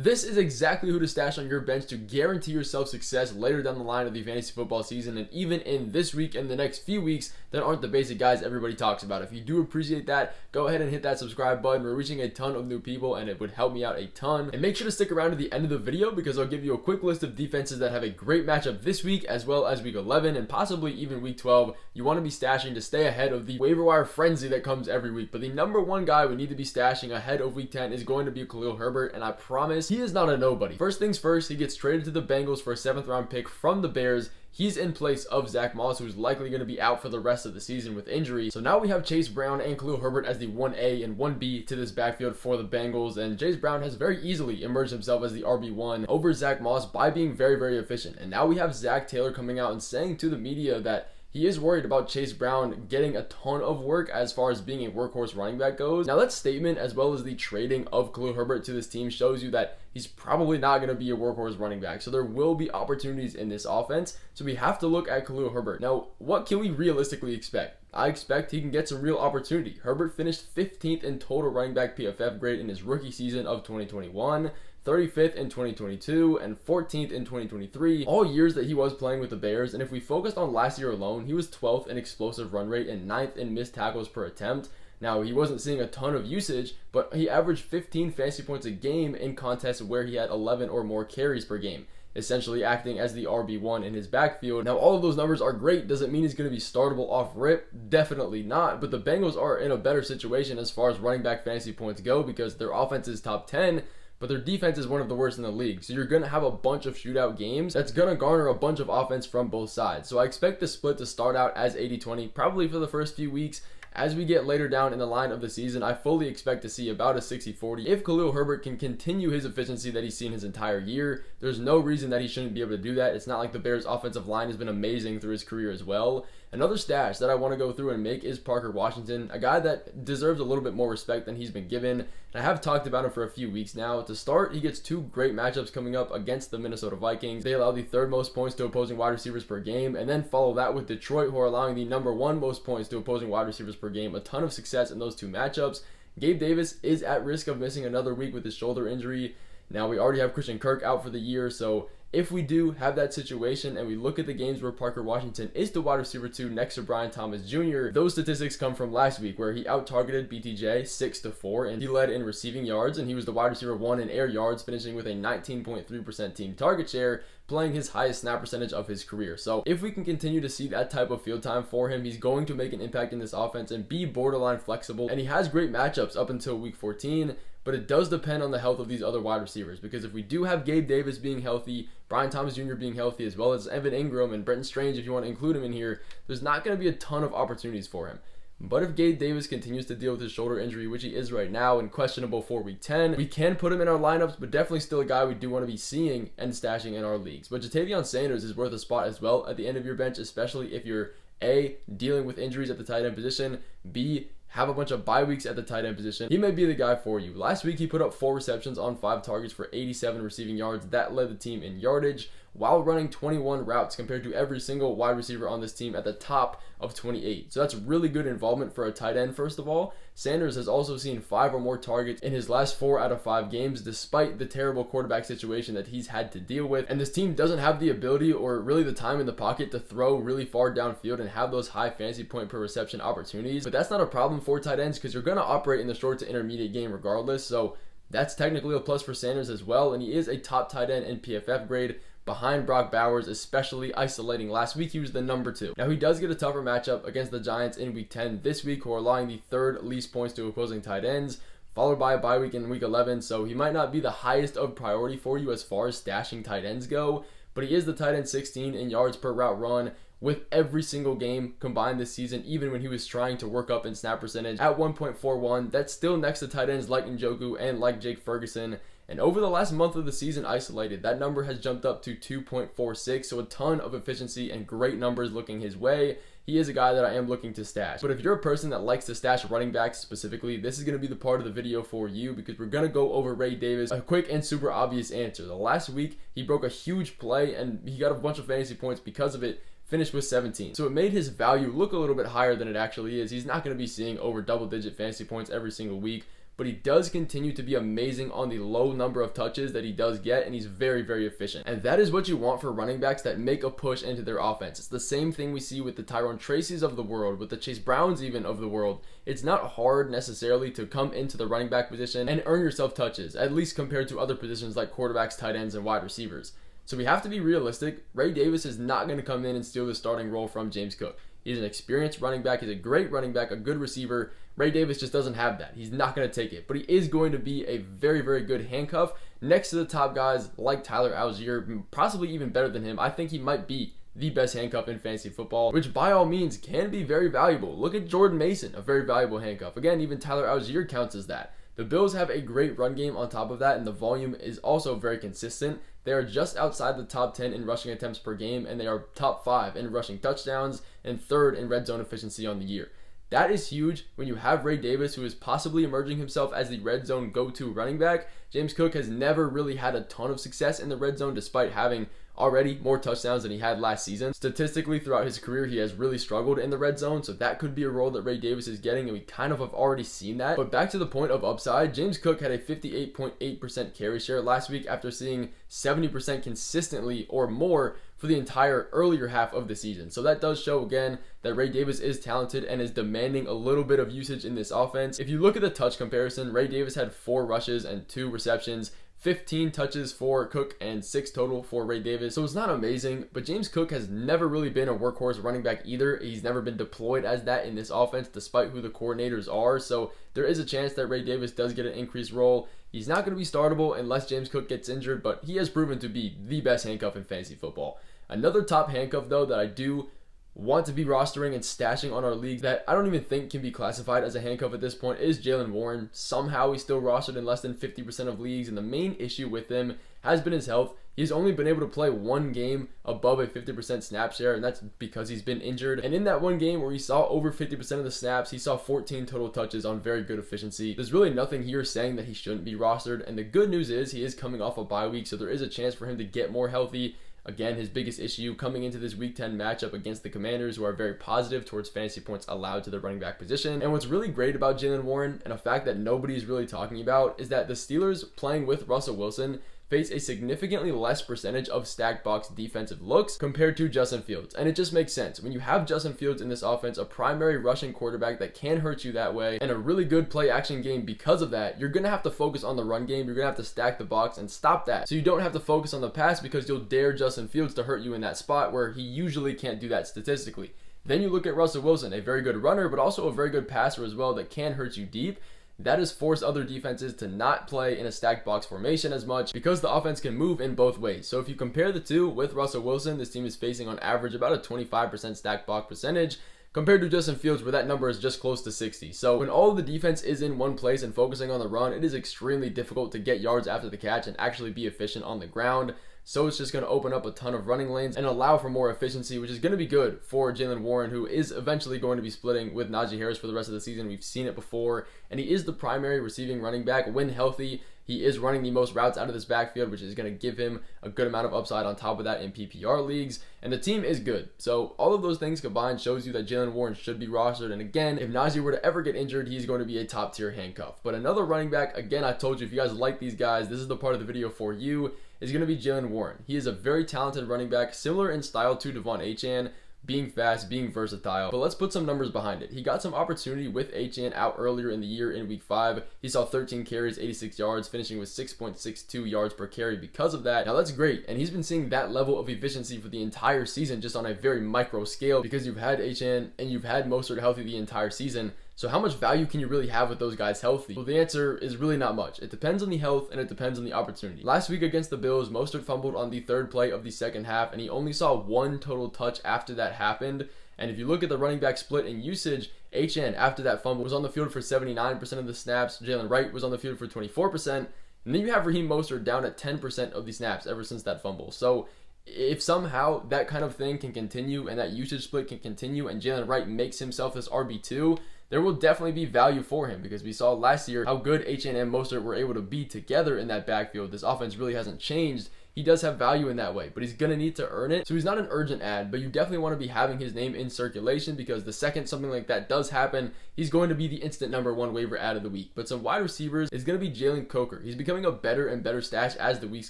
This is exactly who to stash on your bench to guarantee yourself success later down the line of the fantasy football season, and even in this week and the next few weeks that aren't the basic guys everybody talks about. If you do appreciate that, go ahead and hit that subscribe button. We're reaching a ton of new people and it would help me out a ton. And make sure to stick around to the end of the video because I'll give you a quick list of defenses that have a great matchup this week as well as week 11 and possibly even week 12. You want to be stashing to stay ahead of the waiver wire frenzy that comes every week. But the number one guy we need to be stashing ahead of week 10 is going to be Khalil Herbert, and I promise he is not a nobody. First things first, he gets traded to the Bengals for a 7th round pick from the Bears. He's in place of Zach Moss, who's likely going to be out for the rest of the season with injury. So now we have Chase Brown and Khalil Herbert as the 1A and 1B to this backfield for the Bengals. And Chase Brown has very easily emerged himself as the RB1 over Zach Moss by being very, very efficient. And now we have Zach Taylor coming out and saying to the media that he is worried about Chase Brown getting a ton of work as far as being a workhorse running back goes. Now that statement, as well as the trading of Khalil Herbert to this team, shows you that he's probably not going to be a workhorse running back. So there will be opportunities in this offense. So we have to look at Khalil Herbert. Now, what can we realistically expect? I expect he can get some real opportunity. Herbert finished 15th in total running back PFF grade in his rookie season of 2021. 35th in 2022 and 14th in 2023, all years that he was playing with the Bears. And if we focused on last year alone, he was 12th in explosive run rate and 9th in missed tackles per attempt. Now, he wasn't seeing a ton of usage, but he averaged 15 fantasy points a game in contests where he had 11 or more carries per game, essentially acting as the RB1 in his backfield. Now, all of those numbers are great. Does it mean he's going to be startable off rip? Definitely not. But the Bengals are in a better situation as far as running back fantasy points go because their offense is top 10, but their defense is one of the worst in the league. So you're going to have a bunch of shootout games that's going to garner a bunch of offense from both sides. So I expect the split to start out as 80-20, probably for the first few weeks. As we get later down in the line of the season, I fully expect to see about a 60-40. If Khalil Herbert can continue his efficiency that he's seen his entire year, there's no reason that he shouldn't be able to do that. It's not like the Bears' offensive line has been amazing through his career as well. Another stash that I want to go through and make is Parker Washington, a guy that deserves a little bit more respect than he's been given. And I have talked about him for a few weeks now. To start, he gets two great matchups coming up against the Minnesota Vikings. They allow the third most points to opposing wide receivers per game, and then follow that with Detroit, who are allowing the number one most points to opposing wide receivers per game. A ton of success in those two matchups. Gabe Davis is at risk of missing another week with his shoulder injury. Now, we already have Christian Kirk out for the year, so if we do have that situation and we look at the games where Parker Washington is the wide receiver 2 next to Brian Thomas Jr., those statistics come from last week where he out-targeted BTJ 6-4 and he led in receiving yards, and he was the wide receiver 1 in air yards, finishing with a 19.3% team target share, playing his highest snap percentage of his career. So if we can continue to see that type of field time for him, he's going to make an impact in this offense and be borderline flexible. And he has great matchups up until week 14, but it does depend on the health of these other wide receivers, because if we do have Gabe Davis being healthy, Brian Thomas Jr. being healthy, as well as Evan Ingram and Brenton Strange, if you want to include him in here, there's not going to be a ton of opportunities for him. But if Gabe Davis continues to deal with his shoulder injury, which he is right now and questionable for week 10, we can put him in our lineups, but definitely still a guy we do want to be seeing and stashing in our leagues. But Jatavion Sanders is worth a spot as well at the end of your bench, especially if you're A, dealing with injuries at the tight end position, B, have a bunch of bye weeks at the tight end position. He may be the guy for you. Last week, he put up 4 receptions on 5 targets for 87 receiving yards. That led the team in yardage while running 21 routes compared to every single wide receiver on this team at the top of 28. So that's really good involvement for a tight end, first of all. Sanders has also seen 5 or more targets in his last 4 out of 5 games, despite the terrible quarterback situation that he's had to deal with. And this team doesn't have the ability or really the time in the pocket to throw really far downfield and have those high fantasy point per reception opportunities. But that's not a problem for tight ends because you're going to operate in the short to intermediate game regardless. So that's technically a plus for Sanders as well. And he is a top tight end in PFF grade, behind Brock Bowers, especially isolating. Last week, he was the number 2. Now, he does get a tougher matchup against the Giants in week 10 this week, who are allowing the 3rd least points to opposing tight ends, followed by a bye week in week 11. So he might not be the highest of priority for you as far as stashing tight ends go, but he is the tight end 16 in yards per route run with every single game combined this season, even when he was trying to work up in snap percentage at 1.41. That's still next to tight ends like Njoku and like Jake Ferguson. And over the last month of the season isolated, that number has jumped up to 2.46, so a ton of efficiency and great numbers looking his way. He is a guy that I am looking to stash. But if you're a person that likes to stash running backs specifically, this is going to be the part of the video for you because we're going to go over Ray Davis. A quick and super obvious answer. The last week, he broke a huge play and he got a bunch of fantasy points because of it. Finished with 17. So it made his value look a little bit higher than it actually is. He's not going to be seeing over double-digit fantasy points every single week, but he does continue to be amazing on the low number of touches that he does get, and he's very, very efficient. And that is what you want for running backs that make a push into their offense. It's the same thing we see with the Tyrone Traceys of the world, with the Chase Browns even of the world. It's not hard necessarily to come into the running back position and earn yourself touches, at least compared to other positions like quarterbacks, tight ends, and wide receivers. So we have to be realistic. Ray Davis is not going to come in and steal the starting role from James Cook. He's an experienced running back. He's a great running back, a good receiver. Ray Davis just doesn't have that. He's not going to take it. But he is going to be a very, very good handcuff next to the top guys like Tyler Algier, possibly even better than him. I think he might be the best handcuff in fantasy football, which by all means can be very valuable. Look at Jordan Mason, a very valuable handcuff. Again, even Tyler Algier counts as that. The Bills have a great run game on top of that, and the volume is also very consistent. They are just outside the top 10 in rushing attempts per game, and they are top 5 in rushing touchdowns and 3rd in red zone efficiency on the year. That is huge when you have Ray Davis, who is possibly emerging himself as the red zone go-to running back. James Cook has never really had a ton of success in the red zone, despite having already more touchdowns than he had last season. Statistically, throughout his career, he has really struggled in the red zone, so that could be a role that Ray Davis is getting, and we kind of have already seen that. But back to the point of upside, James Cook had a 58.8% carry share last week after seeing 70% consistently or more for the entire earlier half of the season. So that does show again that Ray Davis is talented and is demanding a little bit of usage in this offense. If you look at the touch comparison, Ray Davis had 4 rushes and 2 receptions, 15 touches for Cook and 6 total for Ray Davis. So it's not amazing, but James Cook has never really been a workhorse running back either. He's never been deployed as that in this offense, despite who the coordinators are. So there is a chance that Ray Davis does get an increased role. He's not going to be startable unless James Cook gets injured, but he has proven to be the best handcuff in fantasy football. Another top handcuff, though, that I do want to be rostering and stashing on our league that I don't even think can be classified as a handcuff at this point is Jaylen Warren. Somehow he's still rostered in less than 50% of leagues, and the main issue with him has been his health. He's only been able to play one game above a 50% snap share, and that's because he's been injured. And in that one game where he saw over 50% of the snaps, he saw 14 total touches on very good efficiency. There's really nothing here saying that he shouldn't be rostered, and the good news is he is coming off a bye week, so there is a chance for him to get more healthy. Again, his biggest issue coming into this Week 10 matchup against the Commanders, who are very positive towards fantasy points allowed to the running back position. And what's really great about Jaylen Warren, and a fact that nobody's really talking about, is that the Steelers playing with Russell Wilson face a significantly less percentage of stacked box defensive looks compared to Justin Fields. And it just makes sense. When you have Justin Fields in this offense, a primary rushing quarterback that can hurt you that way, and a really good play action game because of that, you're going to have to focus on the run game. You're going to have to stack the box and stop that. So you don't have to focus on the pass because you'll dare Justin Fields to hurt you in that spot where he usually can't do that statistically. Then you look at Russell Wilson, a very good runner, but also a very good passer as well that can hurt you deep. That has forced other defenses to not play in a stacked box formation as much because the offense can move in both ways. So if you compare the two with Russell Wilson, this team is facing on average about a 25% stacked box percentage compared to Justin Fields, where that number is just close to 60. So when all of the defense is in one place and focusing on the run, it is extremely difficult to get yards after the catch and actually be efficient on the ground. So it's just going to open up a ton of running lanes and allow for more efficiency, which is going to be good for Jaylen Warren, who is eventually going to be splitting with Najee Harris for the rest of the season. We've seen it before, and he is the primary receiving running back when healthy. He is running the most routes out of this backfield, which is going to give him a good amount of upside on top of that in PPR leagues. And the team is good. So all of those things combined shows you that Jaylen Warren should be rostered. And again, if Najee were to ever get injured, he's going to be a top tier handcuff. But another running back, again, I told you, if you guys like these guys, this is the part of the video for you, is going to be Jaylen Warren. He is a very talented running back, similar in style to Devon Achane, being fast, being versatile. But let's put some numbers behind it. He got some opportunity with Achane out earlier in the year in week 5. He saw 13 carries, 86 yards, finishing with 6.62 yards per carry because of that. Now that's great, and he's been seeing that level of efficiency for the entire season just on a very micro scale because you've had Achane and you've had Mostert healthy the entire season. So how much value can you really have with those guys healthy? Well, the answer is really not much. It depends on the health and it depends on the opportunity. Last week against the Bills, Mostert fumbled on the 3rd play of the second half, and he only saw 1 total touch after that happened. And if you look at the running back split in usage, Achane, after that fumble, was on the field for 79% of the snaps. Jalen Wright was on the field for 24%. And then you have Raheem Mostert down at 10% of the snaps ever since that fumble. So if somehow that kind of thing can continue and that usage split can continue and Jalen Wright makes himself this RB2, there will definitely be value for him because we saw last year how good Etienne and Mostert were able to be together in that backfield. This offense really hasn't changed. He does have value in that way, but he's going to need to earn it. So he's not an urgent add, but you definitely want to be having his name in circulation because the second something like that does happen, he's going to be the instant #1 waiver add of the week. But some wide receivers is going to be Jalen Coker. He's becoming a better and better stash as the weeks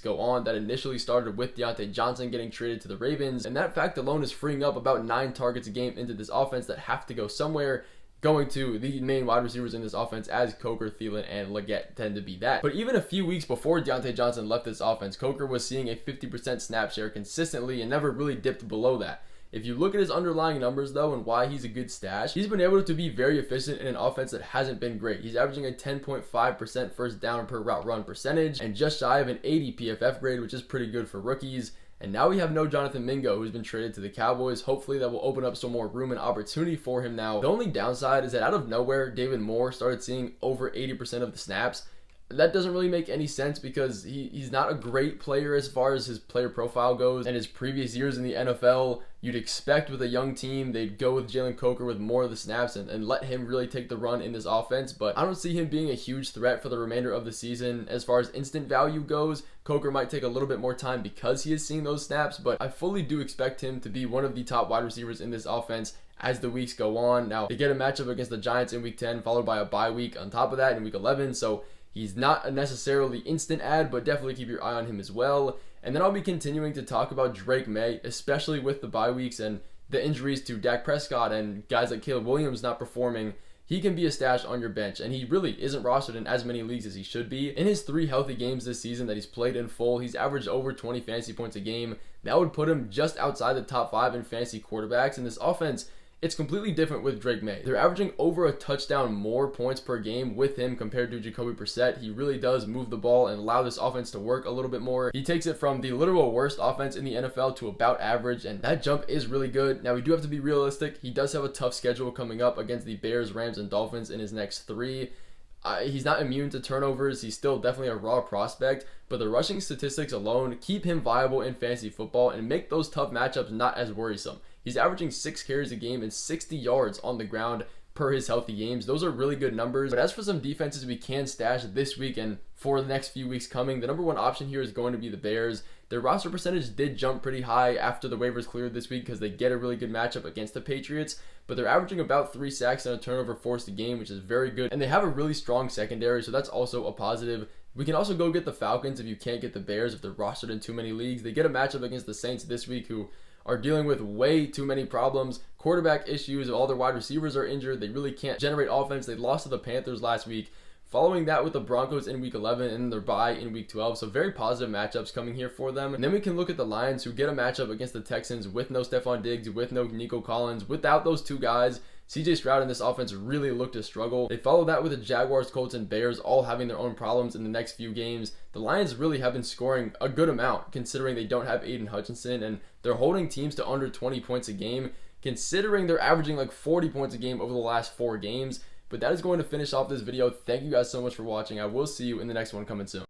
go on. That initially started with Deontay Johnson getting traded to the Ravens, and that fact alone is freeing up about 9 targets a game into this offense that have to go somewhere, going to the main wide receivers in this offense, as Coker, Thielen, and Leggett tend to be that. But even a few weeks before Deontay Johnson left this offense, Coker was seeing a 50% snap share consistently and never really dipped below that. If you look at his underlying numbers, though, and why he's a good stash, he's been able to be very efficient in an offense that hasn't been great. He's averaging a 10.5% first down per route run percentage and just shy of an 80 PFF grade, which is pretty good for rookies. And now we have no Jonathan Mingo, who's been traded to the Cowboys. Hopefully that will open up some more room and opportunity for him now. The only downside is that out of nowhere, David Moore started seeing over 80% of the snaps. That doesn't really make any sense because he's not a great player as far as his player profile goes. And his previous years in the NFL, you'd expect with a young team, they'd go with Jalen Coker with more of the snaps and let him really take the run in this offense. But I don't see him being a huge threat for the remainder of the season. As far as instant value goes, Coker might take a little bit more time because he is seeing those snaps, but I fully do expect him to be one of the top wide receivers in this offense as the weeks go on. Now, they get a matchup against the Giants in week 10, followed by a bye week on top of that in week 11, so he's not necessarily instant add, but definitely keep your eye on him as well. And then I'll be continuing to talk about Drake May, especially with the bye weeks and the injuries to Dak Prescott and guys like Caleb Williams not performing. He can be a stash on your bench, and he really isn't rostered in as many leagues as he should be. In his 3 healthy games this season that he's played in full, he's averaged over 20 fantasy points a game. That would put him just outside the top 5 in fantasy quarterbacks. In this offense, it's completely different with Drake May. They're averaging over a touchdown more points per game with him compared to Jacoby Brissett. He really does move the ball and allow this offense to work a little bit more. He takes it from the literal worst offense in the NFL to about average, and that jump is really good. Now, we do have to be realistic. He does have a tough schedule coming up against the Bears, Rams, and Dolphins in his next 3. He's not immune to turnovers. He's still definitely a raw prospect, but the rushing statistics alone keep him viable in fantasy football and make those tough matchups not as worrisome. He's averaging 6 carries a game and 60 yards on the ground per his healthy games. Those are really good numbers. But as for some defenses we can stash this week and for the next few weeks coming, the #1 option here is going to be the Bears. Their roster percentage did jump pretty high after the waivers cleared this week because they get a really good matchup against the Patriots, but they're averaging about 3 sacks and a turnover forced a game, which is very good. And they have a really strong secondary, so that's also a positive. We can also go get the Falcons if you can't get the Bears if they're rostered in too many leagues. They get a matchup against the Saints this week, who are dealing with way too many problems, quarterback issues, all their wide receivers are injured, they really can't generate offense. They lost to the Panthers last week. Following that with the Broncos in week 11 and their bye in week 12. So very positive matchups coming here for them. And then we can look at the Lions, who get a matchup against the Texans with no Stephon Diggs, with no Nico Collins. Without those 2 guys, CJ Stroud in this offense really looked to struggle. They follow that with the Jaguars, Colts, and Bears all having their own problems in the next few games. The Lions really have been scoring a good amount considering they don't have Aiden Hutchinson, and they're holding teams to under 20 points a game considering they're averaging like 40 points a game over the last 4 games. But that is going to finish off this video. Thank you guys so much for watching. I will see you in the next one coming soon.